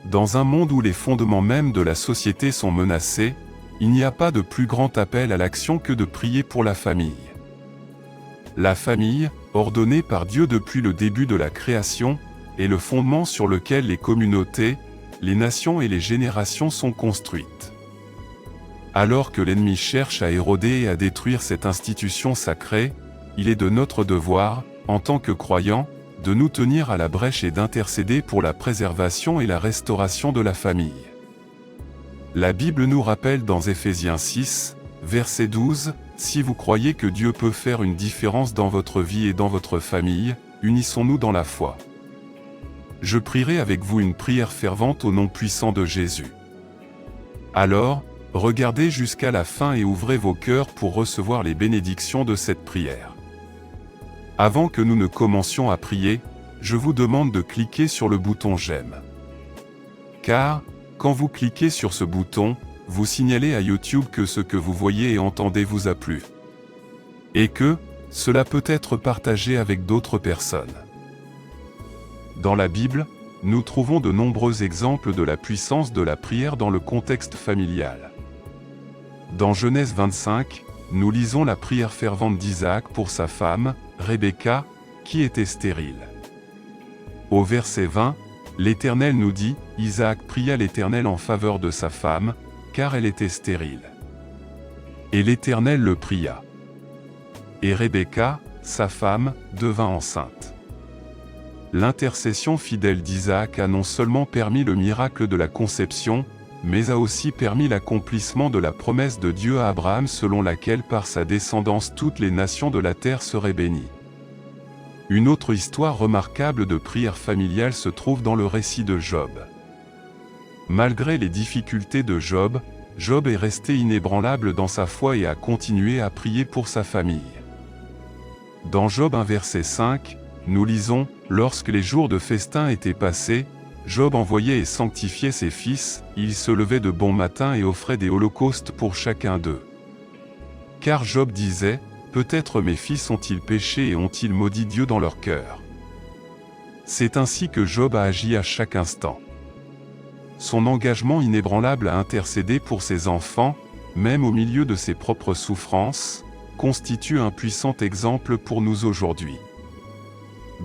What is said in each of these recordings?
Dans un monde où les fondements même de la société sont menacés, il n'y a pas de plus grand appel à l'action que de prier pour la famille. La famille, ordonnée par Dieu depuis le début de la création, est le fondement sur lequel les communautés, les nations et les générations sont construites. Alors que l'ennemi cherche à éroder et à détruire cette institution sacrée, il est de notre devoir, en tant que croyants, de nous tenir à la brèche et d'intercéder pour la préservation et la restauration de la famille. La Bible nous rappelle dans Éphésiens 6, verset 12, « Si vous croyez que Dieu peut faire une différence dans votre vie et dans votre famille, unissons-nous dans la foi. » Je prierai avec vous une prière fervente au nom puissant de Jésus. Alors, regardez jusqu'à la fin et ouvrez vos cœurs pour recevoir les bénédictions de cette prière. Avant que nous ne commencions à prier, je vous demande de cliquer sur le bouton « J'aime ». Car, quand vous cliquez sur ce bouton, vous signalez à YouTube que ce que vous voyez et entendez vous a plu. Et que, cela peut être partagé avec d'autres personnes. Dans la Bible, nous trouvons de nombreux exemples de la puissance de la prière dans le contexte familial. Dans Genèse 25, nous lisons la prière fervente d'Isaac pour sa femme, Rebecca, qui était stérile. Au verset 20, l'Éternel nous dit, « Isaac pria l'Éternel en faveur de sa femme, car elle était stérile. Et l'Éternel le pria. Et Rebecca, sa femme, devint enceinte. » L'intercession fidèle d'Isaac a non seulement permis le miracle de la conception, mais a aussi permis l'accomplissement de la promesse de Dieu à Abraham selon laquelle par sa descendance toutes les nations de la terre seraient bénies. Une autre histoire remarquable de prière familiale se trouve dans le récit de Job. Malgré les difficultés de Job, Job est resté inébranlable dans sa foi et a continué à prier pour sa famille. Dans Job 1 verset 5, nous lisons « Lorsque les jours de festin étaient passés, Job envoyait et sanctifiait ses fils, il se levait de bon matin et offrait des holocaustes pour chacun d'eux. Car Job disait, peut-être mes fils ont-ils péché et ont-ils maudit Dieu dans leur cœur. C'est ainsi que Job a agi à chaque instant. Son engagement inébranlable à intercéder pour ses enfants, même au milieu de ses propres souffrances, constitue un puissant exemple pour nous aujourd'hui.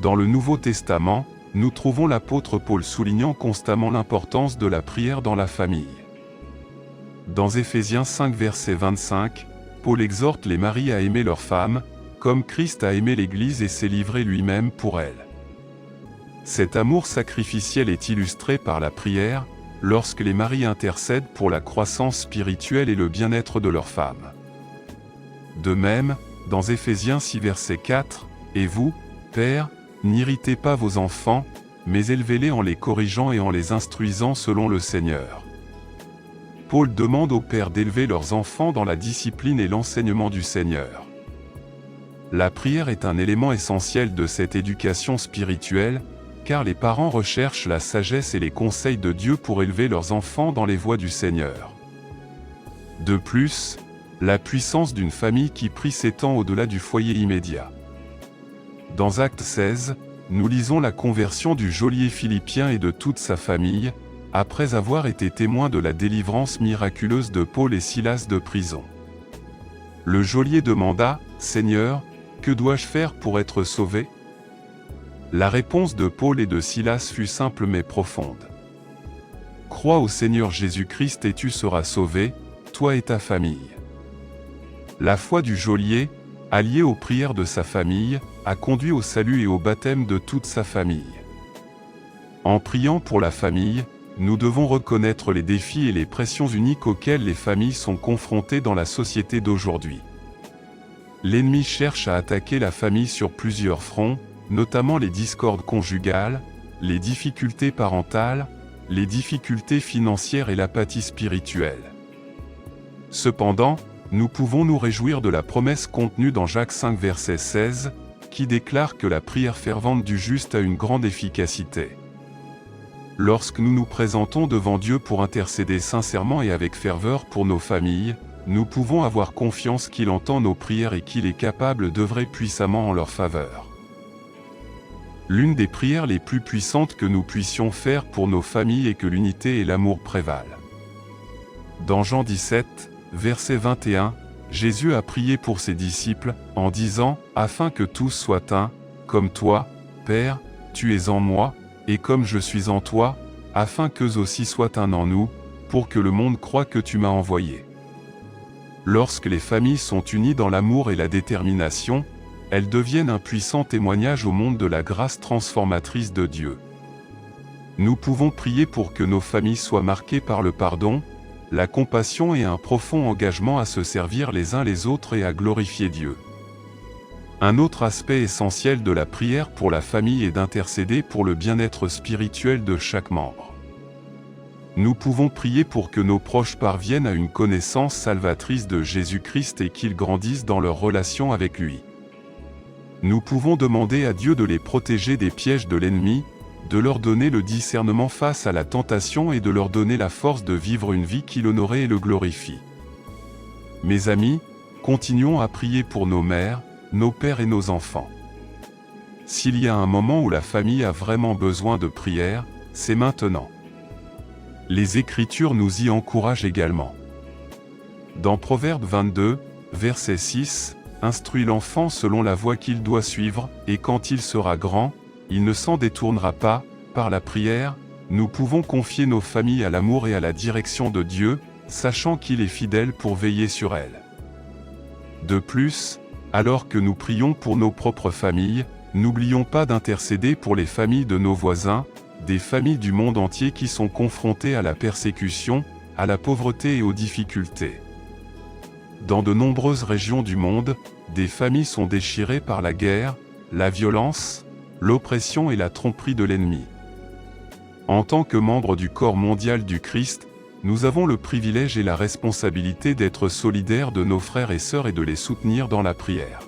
Dans le Nouveau Testament, nous trouvons l'apôtre Paul soulignant constamment l'importance de la prière dans la famille. Dans Éphésiens 5 verset 25, Paul exhorte les maris à aimer leurs femmes, comme Christ a aimé l'Église et s'est livré lui-même pour elle. Cet amour sacrificiel est illustré par la prière, lorsque les maris intercèdent pour la croissance spirituelle et le bien-être de leurs femmes. De même, dans Éphésiens 6 verset 4, « Et vous, pères, n'irritez pas vos enfants, mais élevez-les en les corrigeant et en les instruisant selon le Seigneur. » Paul demande aux pères d'élever leurs enfants dans la discipline et l'enseignement du Seigneur. La prière est un élément essentiel de cette éducation spirituelle, car les parents recherchent la sagesse et les conseils de Dieu pour élever leurs enfants dans les voies du Seigneur. De plus, la puissance d'une famille qui prie s'étend au-delà du foyer immédiat. Dans Actes 16, nous lisons la conversion du geôlier philippien et de toute sa famille, après avoir été témoin de la délivrance miraculeuse de Paul et Silas de prison. Le geôlier demanda, « Seigneur, que dois-je faire pour être sauvé ?» La réponse de Paul et de Silas fut simple mais profonde. « Crois au Seigneur Jésus-Christ et tu seras sauvé, toi et ta famille. » La foi du geôlier, alliée aux prières de sa famille, a conduit au salut et au baptême de toute sa famille. En priant pour la famille, nous devons reconnaître les défis et les pressions uniques auxquelles les familles sont confrontées dans la société d'aujourd'hui. L'ennemi cherche à attaquer la famille sur plusieurs fronts, notamment les discordes conjugales, les difficultés parentales, les difficultés financières et l'apathie spirituelle. Cependant, nous pouvons nous réjouir de la promesse contenue dans Jacques 5 verset 16, qui déclare que la prière fervente du juste a une grande efficacité. Lorsque nous nous présentons devant Dieu pour intercéder sincèrement et avec ferveur pour nos familles, nous pouvons avoir confiance qu'il entend nos prières et qu'il est capable d'œuvrer puissamment en leur faveur. L'une des prières les plus puissantes que nous puissions faire pour nos familles est que l'unité et l'amour prévalent. Dans Jean 17, verset 21, Jésus a prié pour ses disciples, en disant « Afin que tous soient un, comme toi, Père, tu es en moi, et comme je suis en toi, afin qu'eux aussi soient un en nous, pour que le monde croie que tu m'as envoyé. » Lorsque les familles sont unies dans l'amour et la détermination, elles deviennent un puissant témoignage au monde de la grâce transformatrice de Dieu. Nous pouvons prier pour que nos familles soient marquées par le pardon, la compassion et un profond engagement à se servir les uns les autres et à glorifier Dieu. Un autre aspect essentiel de la prière pour la famille est d'intercéder pour le bien-être spirituel de chaque membre. Nous pouvons prier pour que nos proches parviennent à une connaissance salvatrice de Jésus-Christ et qu'ils grandissent dans leur relation avec lui. Nous pouvons demander à Dieu de les protéger des pièges de l'ennemi, de leur donner le discernement face à la tentation et de leur donner la force de vivre une vie qui l'honore et le glorifie. Mes amis, continuons à prier pour nos mères, nos pères et nos enfants. S'il y a un moment où la famille a vraiment besoin de prière, c'est maintenant. Les Écritures nous y encouragent également. Dans Proverbe 22, verset 6, « Instruis l'enfant selon la voie qu'il doit suivre, et quand il sera grand, il ne s'en détournera pas. » Par la prière, nous pouvons confier nos familles à l'amour et à la direction de Dieu, sachant qu'il est fidèle pour veiller sur elles. De plus, alors que nous prions pour nos propres familles, n'oublions pas d'intercéder pour les familles de nos voisins, des familles du monde entier qui sont confrontées à la persécution, à la pauvreté et aux difficultés. Dans de nombreuses régions du monde, des familles sont déchirées par la guerre, la violence, l'oppression et la tromperie de l'ennemi. En tant que membres du corps mondial du Christ, nous avons le privilège et la responsabilité d'être solidaires de nos frères et sœurs et de les soutenir dans la prière.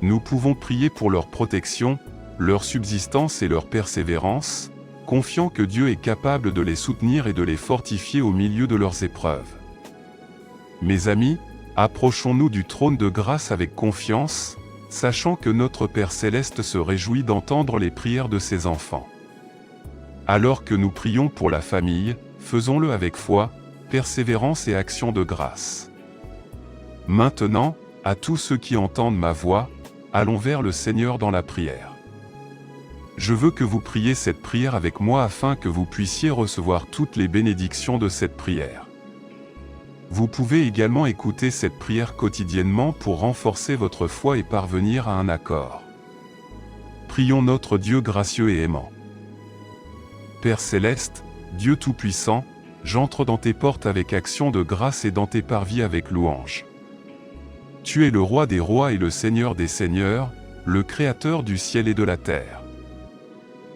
Nous pouvons prier pour leur protection, leur subsistance et leur persévérance, confiant que Dieu est capable de les soutenir et de les fortifier au milieu de leurs épreuves. Mes amis, approchons-nous du trône de grâce avec confiance, sachant que notre Père Céleste se réjouit d'entendre les prières de ses enfants. Alors que nous prions pour la famille, faisons-le avec foi, persévérance et action de grâce. Maintenant, à tous ceux qui entendent ma voix, allons vers le Seigneur dans la prière. Je veux que vous priez cette prière avec moi afin que vous puissiez recevoir toutes les bénédictions de cette prière. Vous pouvez également écouter cette prière quotidiennement pour renforcer votre foi et parvenir à un accord. Prions notre Dieu gracieux et aimant. Père Céleste, Dieu Tout-Puissant, j'entre dans tes portes avec action de grâce et dans tes parvis avec louange. Tu es le Roi des rois et le Seigneur des seigneurs, le Créateur du ciel et de la terre.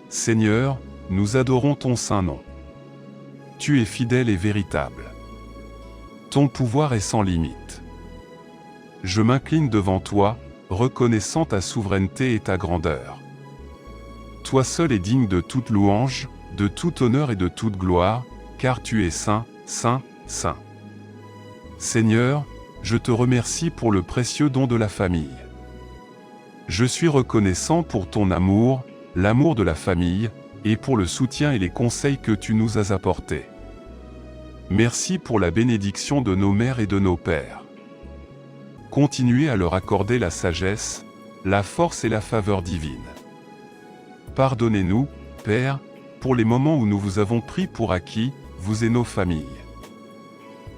Seigneur, nous adorons ton saint nom. Tu es fidèle et véritable. Ton pouvoir est sans limite. Je m'incline devant toi, reconnaissant ta souveraineté et ta grandeur. Toi seul es digne de toute louange, de tout honneur et de toute gloire, car tu es saint, saint, saint. Seigneur, je te remercie pour le précieux don de la famille. Je suis reconnaissant pour ton amour, l'amour de la famille, et pour le soutien et les conseils que tu nous as apportés. Merci pour la bénédiction de nos mères et de nos pères. Continuez à leur accorder la sagesse, la force et la faveur divine. Pardonnez-nous, Père, pour les moments où nous vous avons pris pour acquis, vous et nos familles.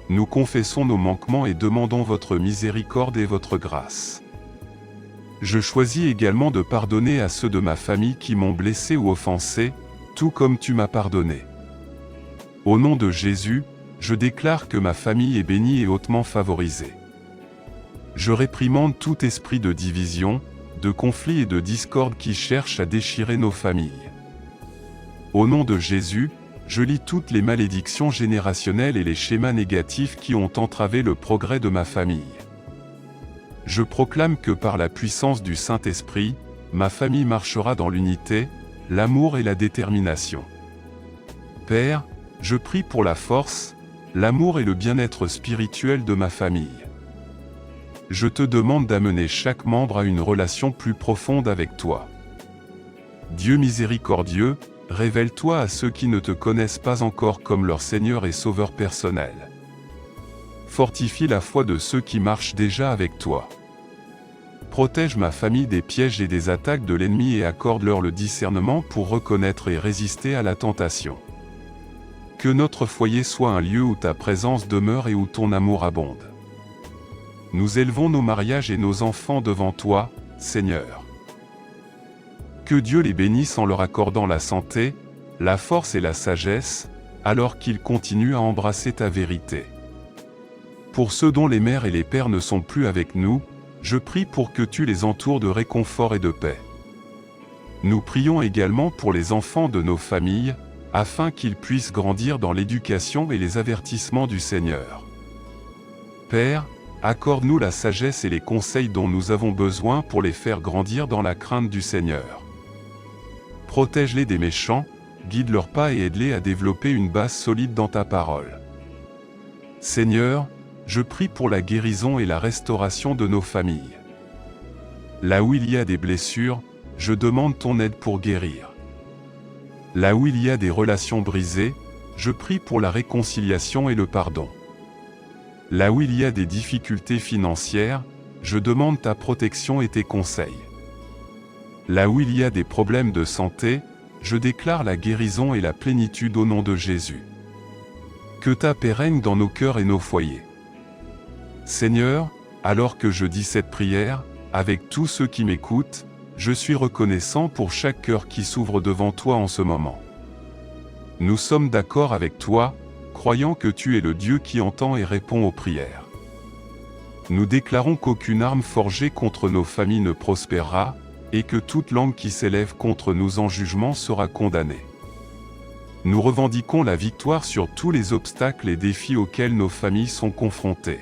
Nous confessons nos manquements et demandons votre miséricorde et votre grâce. Je choisis également de pardonner à ceux de ma famille qui m'ont blessé ou offensé, tout comme tu m'as pardonné. Au nom de Jésus, je déclare que ma famille est bénie et hautement favorisée. Je réprimande tout esprit de division, de conflit et de discorde qui cherche à déchirer nos familles. Au nom de Jésus, je lis toutes les malédictions générationnelles et les schémas négatifs qui ont entravé le progrès de ma famille. Je proclame que par la puissance du Saint-Esprit, ma famille marchera dans l'unité, l'amour et la détermination. Père, je prie pour la force, l'amour et le bien-être spirituel de ma famille. Je te demande d'amener chaque membre à une relation plus profonde avec toi. Dieu miséricordieux, révèle-toi à ceux qui ne te connaissent pas encore comme leur Seigneur et Sauveur personnel. Fortifie la foi de ceux qui marchent déjà avec toi. Protège ma famille des pièges et des attaques de l'ennemi et accorde-leur le discernement pour reconnaître et résister à la tentation. Que notre foyer soit un lieu où ta présence demeure et où ton amour abonde. Nous élevons nos mariages et nos enfants devant toi, Seigneur. Que Dieu les bénisse en leur accordant la santé, la force et la sagesse, alors qu'ils continuent à embrasser ta vérité. Pour ceux dont les mères et les pères ne sont plus avec nous, je prie pour que tu les entoures de réconfort et de paix. Nous prions également pour les enfants de nos familles, afin qu'ils puissent grandir dans l'éducation et les avertissements du Seigneur. Père, accorde-nous la sagesse et les conseils dont nous avons besoin pour les faire grandir dans la crainte du Seigneur. Protège-les des méchants, guide leurs pas et aide-les à développer une base solide dans ta parole. Seigneur, je prie pour la guérison et la restauration de nos familles. Là où il y a des blessures, je demande ton aide pour guérir. Là où il y a des relations brisées, je prie pour la réconciliation et le pardon. Là où il y a des difficultés financières, je demande ta protection et tes conseils. Là où il y a des problèmes de santé, je déclare la guérison et la plénitude au nom de Jésus. Que ta paix règne dans nos cœurs et nos foyers. Seigneur, alors que je dis cette prière, avec tous ceux qui m'écoutent, je suis reconnaissant pour chaque cœur qui s'ouvre devant toi en ce moment. Nous sommes d'accord avec toi, croyant que tu es le Dieu qui entend et répond aux prières. Nous déclarons qu'aucune arme forgée contre nos familles ne prospérera, et que toute langue qui s'élève contre nous en jugement sera condamnée. Nous revendiquons la victoire sur tous les obstacles et défis auxquels nos familles sont confrontées.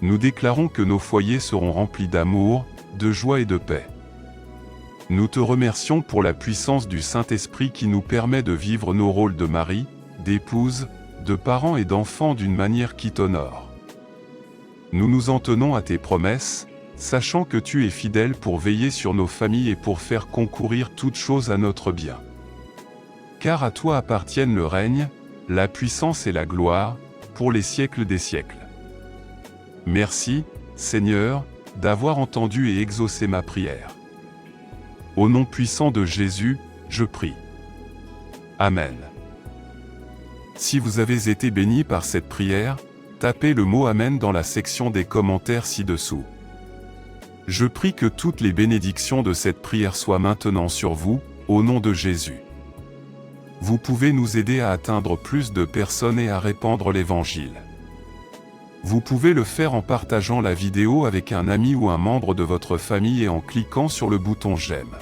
Nous déclarons que nos foyers seront remplis d'amour, de joie et de paix. Nous te remercions pour la puissance du Saint-Esprit qui nous permet de vivre nos rôles de mari, d'épouse, de parents et d'enfants d'une manière qui t'honore. Nous nous en tenons à tes promesses, sachant que tu es fidèle pour veiller sur nos familles et pour faire concourir toutes choses à notre bien. Car à toi appartiennent le règne, la puissance et la gloire, pour les siècles des siècles. Merci, Seigneur, d'avoir entendu et exaucé ma prière. Au nom puissant de Jésus, je prie. Amen. Si vous avez été béni par cette prière, tapez le mot Amen dans la section des commentaires ci-dessous. Je prie que toutes les bénédictions de cette prière soient maintenant sur vous, au nom de Jésus. Vous pouvez nous aider à atteindre plus de personnes et à répandre l'Évangile. Vous pouvez le faire en partageant la vidéo avec un ami ou un membre de votre famille et en cliquant sur le bouton j'aime.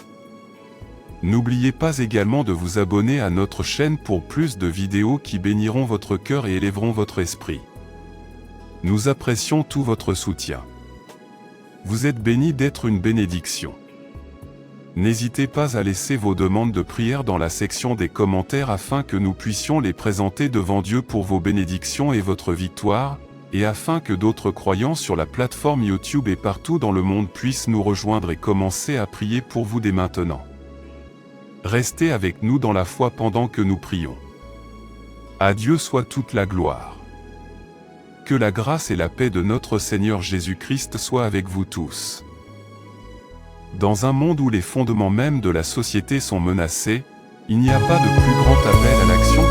N'oubliez pas également de vous abonner à notre chaîne pour plus de vidéos qui béniront votre cœur et élèveront votre esprit. Nous apprécions tout votre soutien. Vous êtes bénis d'être une bénédiction. N'hésitez pas à laisser vos demandes de prière dans la section des commentaires afin que nous puissions les présenter devant Dieu pour vos bénédictions et votre victoire, et afin que d'autres croyants sur la plateforme YouTube et partout dans le monde puissent nous rejoindre et commencer à prier pour vous dès maintenant. Restez avec nous dans la foi pendant que nous prions. À Dieu soit toute la gloire. Que la grâce et la paix de notre Seigneur Jésus-Christ soient avec vous tous. Dans un monde où les fondements même de la société sont menacés, il n'y a pas de plus grand appel à l'action